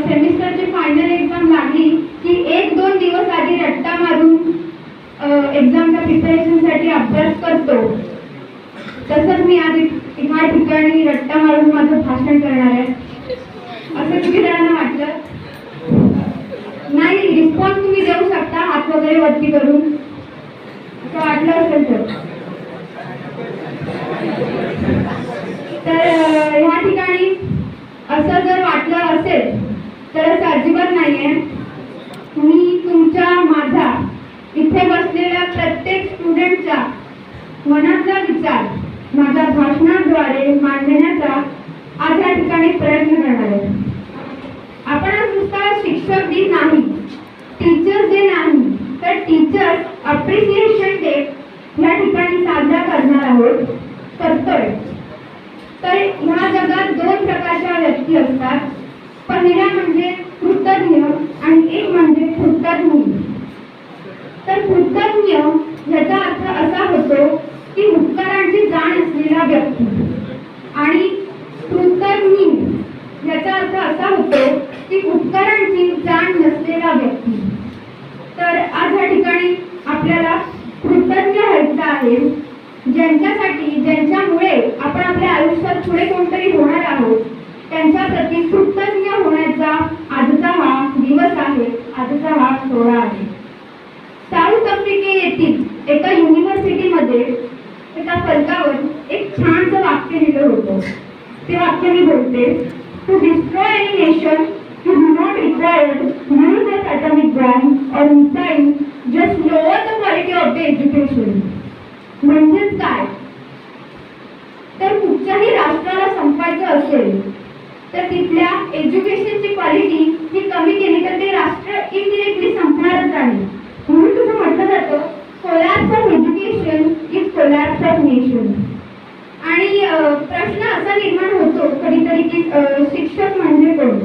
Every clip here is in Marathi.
सेमिस्टरची फायनल एक्झाम लागली की 1-2 दिवस आधी रट्टा मारून एक्झामच्या प्रिपरेशनसाठी अभ्यास करतो, तसंच मी आज ह्या ठिकाणी रट्टा मारून माझं भाषण करणार आहे. असं किती जणांना वाटलं? नाही, रिस्पॉन्स तुम्ही देऊ शकता हात वगैरे वरती करून, असं वाटलं असेल तर ह्या ठिकाणी असं जर वाटलं असेल तर असं अजिबात नाहीये. मी तुमच्या माझा इथे बसलेल्या प्रत्येक स्टुडंटच्या मनातला विचार माझ्या भाषणाद्वारे मांडण्याचा आज या ठिकाणी प्रयत्न करणार आहे. आपण आज नुसता शिक्षक दिन नाही, टीचर्स डे नाही, तर टीचर्स अप्रिसिएशन डे या ठिकाणी साजरा करणार आहोत, करतोय. तर ह्या जगात 2 प्रकारच्या व्यक्ती असतात. पहिल्या म्हणजे कृतज्ञ आणि एक म्हणजे कृतज्ञ. तर कृतज्ञ याचा अर्थ असा होतो की उपकारांची जाण असलेला व्यक्ती, आणि कृतज्ञ याचा अर्थ असा होतो की उपकारांची जाण नसलेला व्यक्ती. तर आज या ठिकाणी आपल्याला कृतज्ञ व्हायचं आहे, ज्यांच्यामुळे आपण आपल्या आयुष्यात पुढे कोणतरी होणार आहोत, त्यांच्या प्रती कृतज्ञ होण्याचा आजचा हा दिवस आहे, आजचा हा सोहळा आहे. साऊथ आफ्रिके येथील एका युनिव्हर्सिटीमध्ये एका फलकावर एक छानसं वाक्य लिहिलं होतं. ते वाक्य मी बोलते. To destroy any nation you do not require use of atomic bomb और missile, just lower the quality of the education. म्हणजेच काय, तर कुठच्याही राष्ट्राला संपायचं असेल तर तिथल्या एज्युकेशनची क्वालिटी ही कमी केली तर ते राष्ट्र इनडिरेक्टली संपणारच आहे. म्हणून तुझं म्हटलं जातं collapse of education is collapse of nation. आणि प्रश्न असा निर्माण होतो कधीतरी की शिक्षक म्हणजे कोण?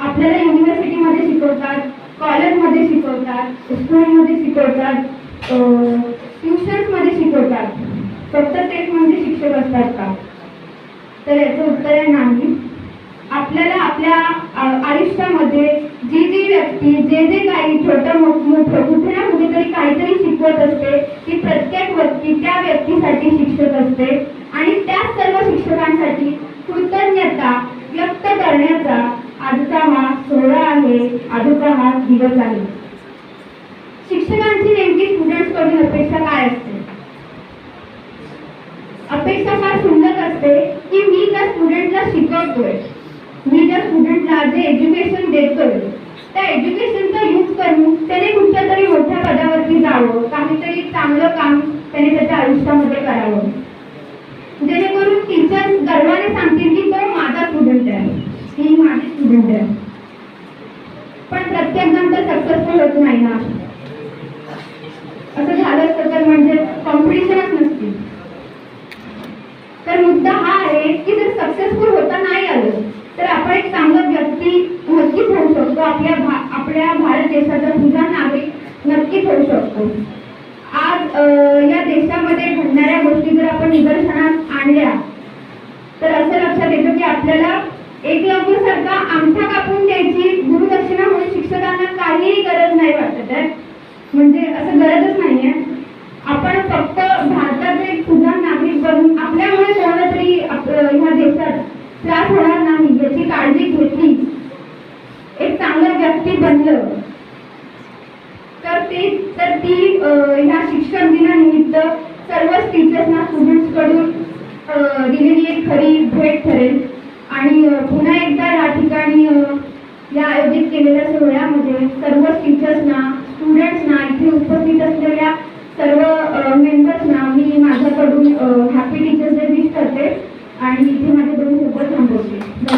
आपल्याला युनिव्हर्सिटीमध्ये शिकवतात, कॉलेजमध्ये शिकवतात, स्कूलमध्ये शिकवतात, ट्युशन्समध्ये शिकवतात, फक्त तेच म्हणजे शिक्षक असतात का? तर याचं उत्तर आहे नाही. आपल्याला आपल्या आयुष्यामध्ये जी व्यक्ती जे काही छोटं मोठं कुठे ना कुठेतरी काहीतरी शिकवत असते, ती प्रत्येक व्यक्ती त्या व्यक्तीसाठी शिक्षक असते. आणि त्या सर्व शिक्षकांसाठी कृतज्ञता व्यक्त करण्याचा आजचा हा सोहळा आहे, आजचा हा दिवस आहे. शिक्षकांची नेमकी स्टुडंट्सकडून अपेक्षा काय असते? अपेक्षा फार सुंदर असते की मी त्या स्टुडंटला शिकवतोय, मी त्या स्टुडंटला जे एज्युकेशन देतोय त्या एज्युकेशनचा यूज करून त्याने कुठच्या तरी मोठ्या पदावरती जावं, काहीतरी चांगलं काम त्याने त्याच्या आयुष्यामध्ये करावं, जेणेकरून टीचर्स गर्वाने सांगतील की तो माझा स्टुडंट आहे, ही माझी स्टुडंट आहे. पण प्रत्येक जण तर सक्सेसफुल होत नाही ना. असं झालं असतं तर म्हणजे कॉम्पिटिशनच नसती. तर मुद्दा हा आहे की जर सक्सेसफुल होता नाही आलं तर आपण एक चांगलं व्यक्ती नक्कीच होऊ शकतो, आपल्या भारत देशाचा सुजाण नागरिक नक्कीच होऊ शकतो. आज या देशामध्ये घडणाऱ्या गोष्टी जर आपण निदर्शनास आणल्या तर असं लक्षात येतं की आपल्याला एकलव्यासारखा अंगठा कापून द्यायची गुरुदक्षिणा म्हणून शिक्षकांना काहीही गरज नाही वाटत आहे. म्हणजे असं गरजच नाहीये. आपण फक्त भारताचे एक सुजाण नागरिक बनून आपल्यामुळे कोणाला तरी ह्या देशात त्रास होणार नाही याची काळजी घेतली, एक चांगलं व्यक्ती बनलं तर ती ह्या शिक्षक दिनानिमित्त सर्वच टीचर्सना स्टुडंट्सकडून दिलेली एक खरी भेट ठरेल. आणि पुन्हा एकदा या ठिकाणी या आयोजित केलेल्या सोहळ्यामध्ये सर्वच टीचर्सना, स्टुडंट्सना, इथे उपस्थित असलेल्या